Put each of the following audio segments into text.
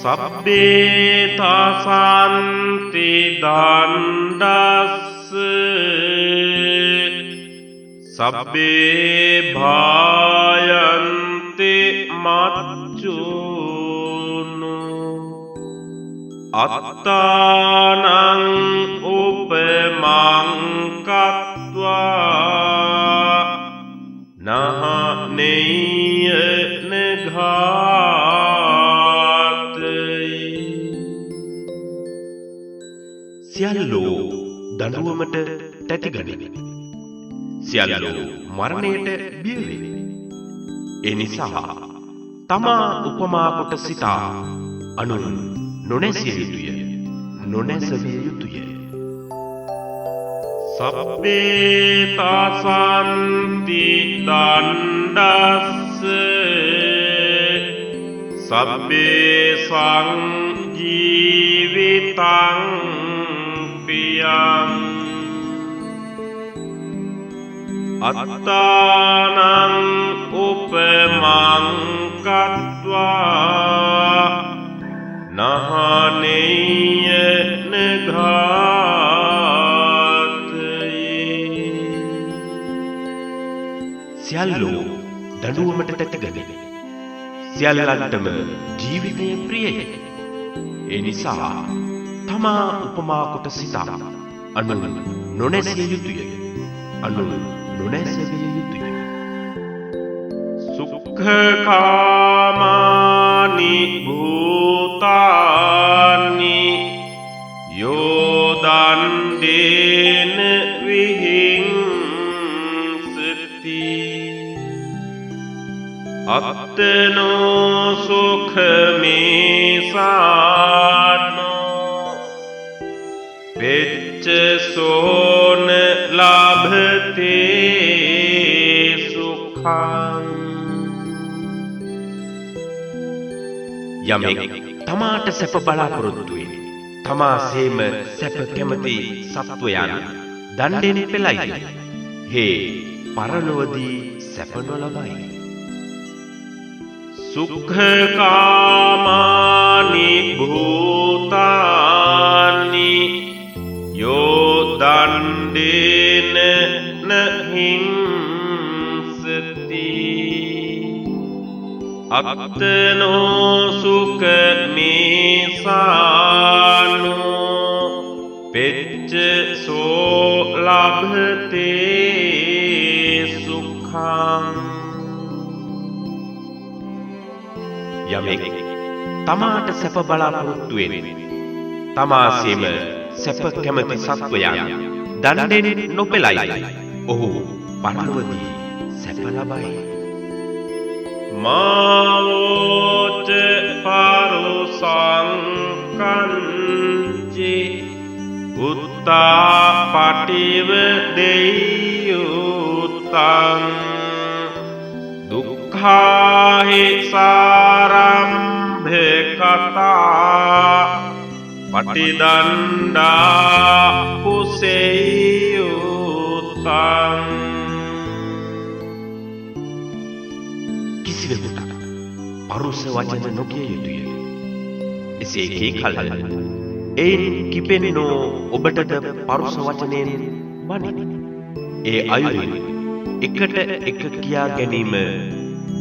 සබ්බේ තාසන්ති දණ්ඩස්ස සබ්බේ භායන්ති මච්චුනු අත්තානං උපමං කତ୍වා නහනෙය්‍ය නඝාතයි. සියල්ලෝ දඬුවමට තැතිගනිමි. සියල්ලෝ මරණයට බිය වෙමි. ඒ නිසා තමා උපමා කොට සිතා අනුන් නොනැසිය යුතුය, නොනැසවිය යුතුය. සබ්බේ තාසන්ති දණ්ඩස්ස සබ්බේ සංජීවිතං පියං අත්තානං උපමං කତ୍වා නහනෙය්‍ය නඝාතයි. සියල්ලෝ දඬුවමට තැතිගනිමි. සියල්ලන්ටම ජීවිතය ප්‍රියයි. ඒ නිසා තමා උපමා කොට සිතා අනුන් නොනැසිය යුතුය, අනුන් නොනැසවිය යුතුය. සුඛකාමානි භූතානි යෝ දණ්ඩේන විහිංසති අත්තනෝ සුඛමේසානෝ වෙච්ච සෝන ලබතේ සුඛං. යමෙක් තමාට සැප බලාපොරොත්තු වෙයි, තමා සේම සැප කැමති සත්වයන් දණ්ඩෙන් පෙළයි. හේ පරලොවදී සැප නොලබයි. සුඛකාමානි භූතානි යෝ දණ්ඩේන නහිංසති අත්තනෝ සුඛමේසානෝ පෙච්ච සෝ ලබතේ සුඛං. යමෙක් තමාට සැප බලාපොරොත්තු වෙයි, තමා සේම සැප කැමති සත්වයන් දණ්ඩෙන් නොපෙළයි. ඔහු පරලොවදී සැප ලබයි. මාවෝච පරුසං කංචි උත්තා පටිව දෙය්‍යුතං දුක්ඛාහි සාරම්භ කතා පටිදණ්ඩා කුසෙය්‍යුතං. කිසිවෙකුට පරුස වචන නොකිය යුතුය. එසේ කී කල එයින් කිපෙන්නෝ ඔබටද පරුස වචනයෙන් බණි. ඒ අයුරින් එකට එක කියා ගැනීම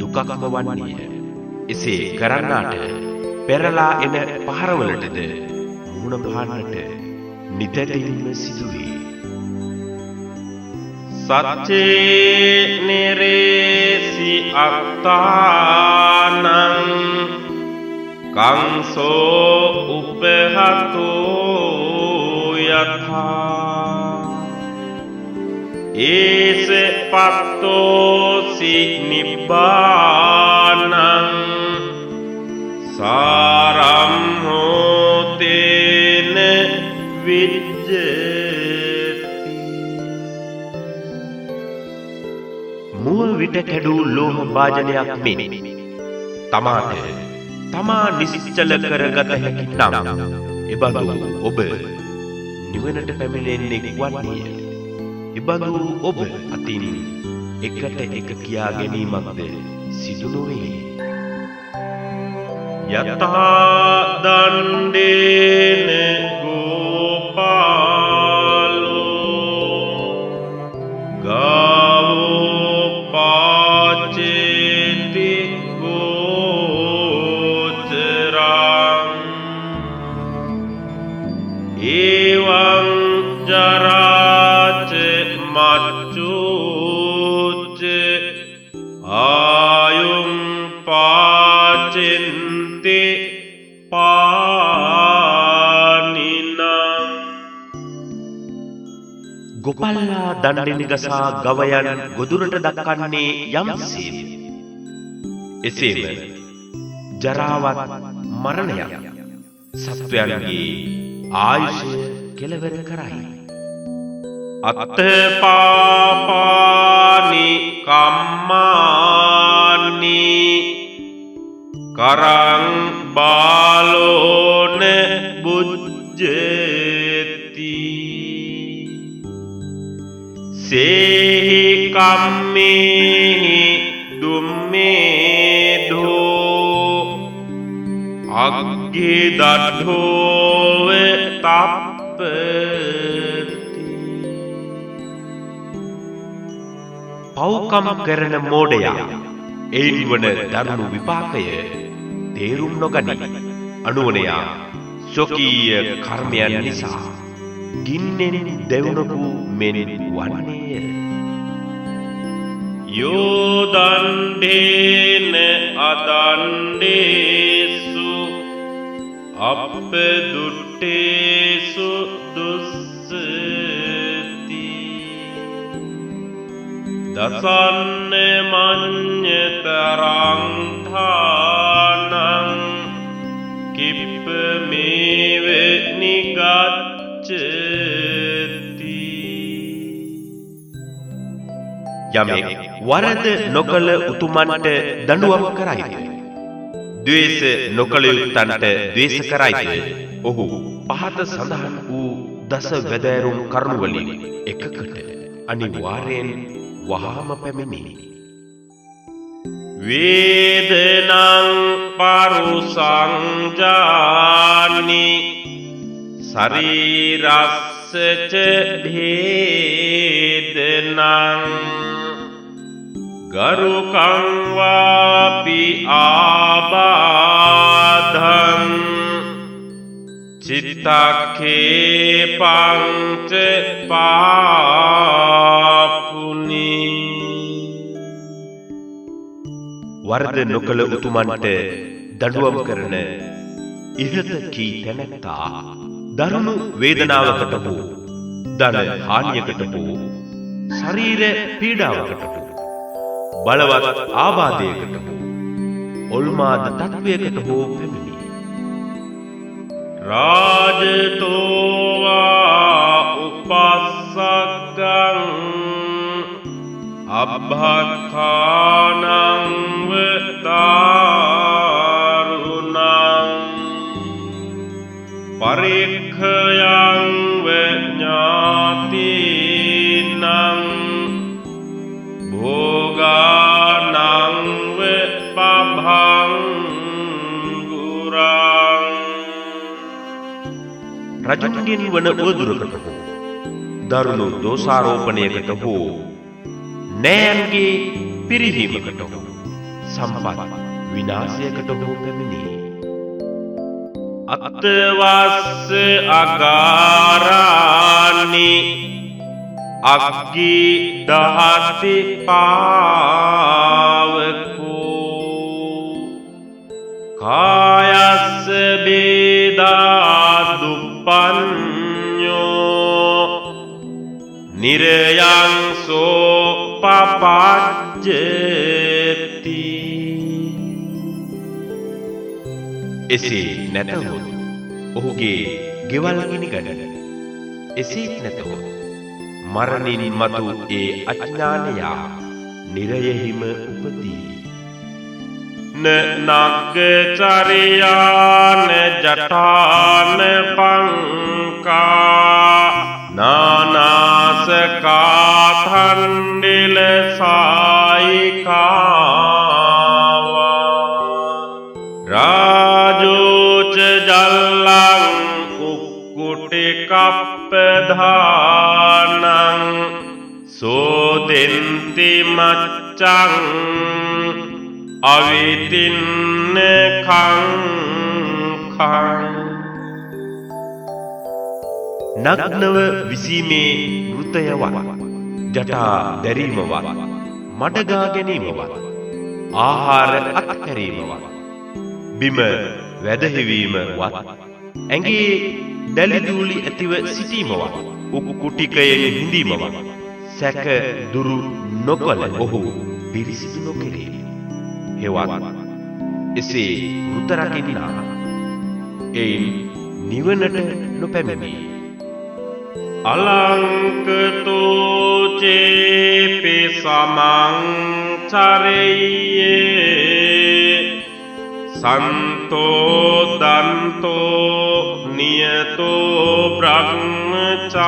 දුකක්ම වන්නේය. එසේ කරන්නාට පෙරලා එන පහරවලටද මුහුණ පාන්නට නිතැතින්ම සිදුවේ. සච්චේ නිරේසි අත්තානං කංසෝ උපහතෝ යථා ඒස පත්තෝසි නිබ්බානං සාරම් හෝතේන විජ්ජති. මුව විට කැඩූ ලෝහ භාජනයක් මෙන් තමාට තමා නිශ්චල කරගත හැකි නම් එබඳු ඔබ නිවනට පැමිණෙන්නේ වන්නේය. එබඳු ඔබ අතින් එකට එක කියා ගැනීමක්ද සිදු නොවේ. යතා දණ්ඩේන ගෝපාලෝ ගාවෝ පාචේති ගෝචරං එවං ජරාච මච්චුච ආයුං පාචෙන්ති පානිනං ගෝපල්ලා දණ්ඩෙනි ගසා ගවයන් ගොදුරට දක්වන්නේ යම්සේ එසේම ජරාවත් මරණයත් සත්වයන්ගේ ආයුෂය කෙලවර කරයි. අත්ථ පාපානි කම්මානි කරං බාලෝන බුජ්ජති සේහි කම්මේහි දුම්මේධෝ අග්ගේ දඩ්ඩෝව තප්පති පව්කම් කරන මෝඩයා එයින් වන දරුණු විපාකය තේරුම් නොගනි. අනුවනයා ස්වකීය කර්මයන් නිසා ගින්නෙන් දෙවුනපු මෙන් වන්නේය. යෝ දණ්ඩේන අදණ්ඩේසු අප්පදුට්ටේසු දුස්සති දසන්න මඤ්ඤතරං ධානං කිප්ප මේව නිගච්ඡති යමෙක් වරද නොකල උතුමන්ට දඬුවම් කරයිද ද්වේෂ නොකල යුත්තන්ට ද්වේෂ කරයිද ඔහු පහත සඳහන් වූ දස වැදෑරුම් කරුණු වලින් එකකට අනිවාර්යෙන් වහාම පැමිණි. වේදනං පරුසං ජානි ශරීරස්ස ච භේදනං ගරුකං වාපි ආබාධං චිත්තක්ඛේපං ච පාපුනි වරද නොකල උතුමන්ට දඬුවම් කරන ඉහත කී තැනැත්තා දරුණු වේදනාවකට හෝ ධන හානියකට හෝ ශරීර පීඩාවකට හෝ බලවත් ආබාධයකට හෝ ඔල්මාද තත්වයකට හෝ පැමිණි. රාජතෝවා උපස්සග්ගං අබ්බඛානං වදාරුණං පරික්ඛයං වඥාතිනං භෝගානං වපභං ගුරං රජුන්ගෙන් වන උදුරකට හෝ දරුණු දෝෂාරෝපණයකට හෝ නෑන්ගේ පිරිහීමකට හෝ සම්පත් විනාශයකට හෝ පැමිණේ. අත්වස්ස අගාරානි අග්ගි දහති පාවකෝ කායස්ස බේදා දුප්පඤ්ඤෝ නිරයං සෝ පපජ්ජති එසේ නැතහොත් ඔහුගේ ගෙවල් ගිනිගන්න. එසේත් නැතහොත් මරණින් මතු ඒ අඥානයා නිරයෙහිම උපදී. නග්ගචරියාන ජඨාන පංකා නානාසකාතණ්ඩිල සායිකාවා රාජෝච ජල්ලං උක්කුටි කප්පදානං සෝදෙන්ති මච්චං අවිතින්න කං කං නග්නව විසීමේ වෘතයවත් ජටා දැරීමවත් මඩගා ගැනීමවත් ආහාර අත්හැරීමවත් බිම වැදහිවීමවත් ඇඟේ දැලිදූලි ඇතිව සිටීමවත් උකුටිකයෙන් හිඳීමවත් සැක දුරු නොකළ ඔහු පිරිසිදු නොකෙරේ. හෙවත් එසේ වෘත රකින්නා එයින් නිවනට නොපැමිණේ. අලංකතෝ චේපි සමං චරෙය්‍යේ සන්තෝ දන්තෝ නියතෝ බ්‍රහ්මචාරී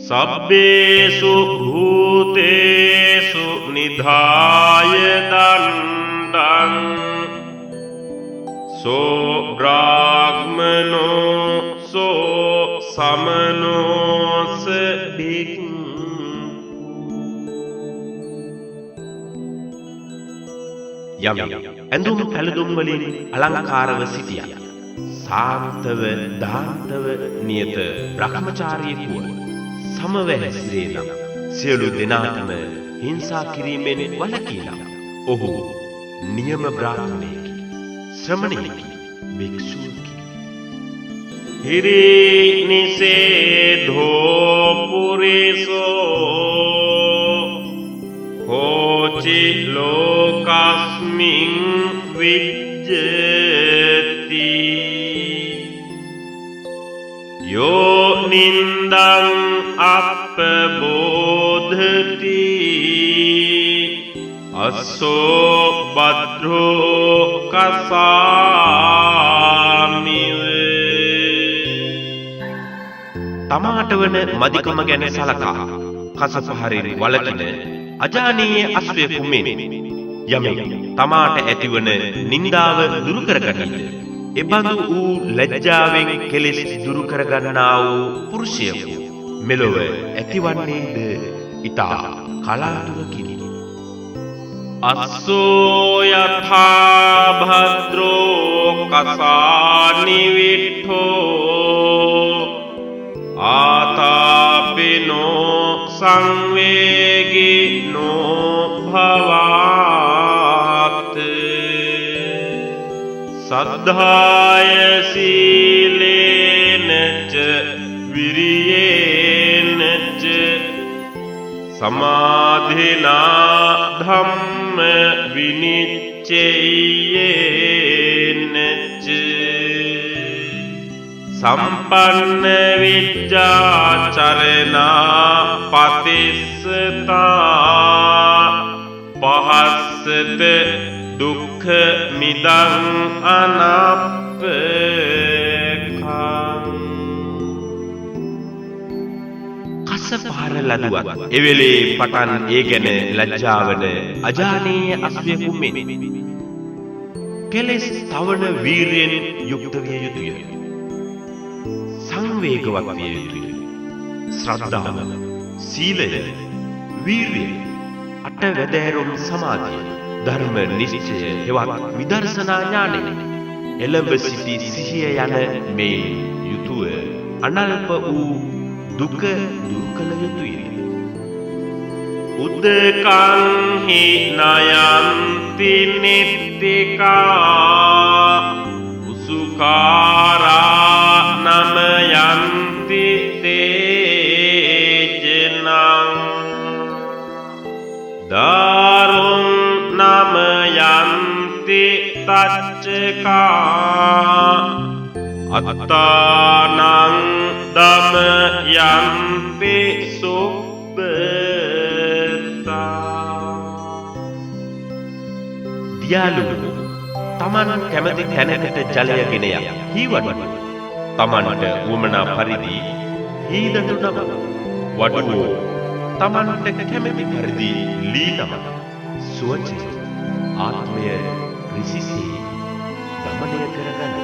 සබ්බේසු භූතේසු නිධාය දණ්ඩං සෝ බ්‍රාහ්මනෝ සෝ සමනෝස භික්ඛු. යම් ඇඳුම් පැළඳුම් වලින් අලංකාරව සිටියා සාන්තව දාන්තව නියත බ්‍රහ්මචාරියෙකු සමව හැසිරේ නම් සියලු දෙනාටම හිංසා කිරීමෙන් වළකී නම් ඔහු නියම බ්‍රාහ්මණයෙකි ශ්‍රමණයෙකි භික්ෂුවකි. හිරි නිසේධෝ පුරිසෝ හෝචි ලෝකස්මින් විජ්ජති යෝ නින්දං අප්පබෝධති අස්සෝ බද්රෝ කසාමිව. තමාට වන මදිකම ගැන සලකා කසපහරින් වළකින අජානීය අශ්වයෙකු මෙන් යමෙක් තමාට ඇතිවන නින්දාව දුරු කරගනීද එබඳු වූ ලැජ්ජාවෙන් කෙලෙස් දුරු කරගන්නා වූ පුරුෂයෙකු මෙලොව ඇතිවන්නේද ඊතා කලාතුරකිනි. අස්සෝ යථා භද්‍රෝ කසානිවිට්ඨෝ ආතාපිනෝ සංවේගිනෝ භවාත් සද්ධාය සීලේන ච විරියේන ච සමාධිනා ධම්ම විනිච්ඡේයේන ච සම්පන්න විච්ඡාචරණා පතිස්සතා පහස්සත දුක්ඛ මිදං අනප්පඛං. කසපහර ලදුවත් එවෙලේ පටන් ඒ ගැන ලැජ්ජාවන අජානීය අශ්වයෙකු මෙන් කෙලෙස් තවන වීරියෙන් යුක්ත විය යුතුය. සංවේගවත් විය යුතුය. ශ්‍රද්ධාව, සීලය, වීරිය, අටවැදෑරුම් සමාධිය, ධර්ම නිශ්චය හෙවත් විදර්ශනා ඥානය එළඹ සිටි සිහිය යන මේ යුතුය අනල්ප වූ දුක දුරු කළ යුතුය. උද්දකං හි නයන්ති නිත්තිකා උසුකාරා නමයන්ති තේජනං දාරුං නමයන්ති තච්චකා අත්තානං දමයන්ති සුබ්බතා. දියාලු තමන් කැමති තැනකට ජලයගෙන ය හීවඩු තමන්ට උවමනා පරිදි හීදඳු නම වඩුවෝ තමන්ට කැමති පරිදි ලී නම සුවච ආත්මය ඍෂිසේ දමනය කරගනී.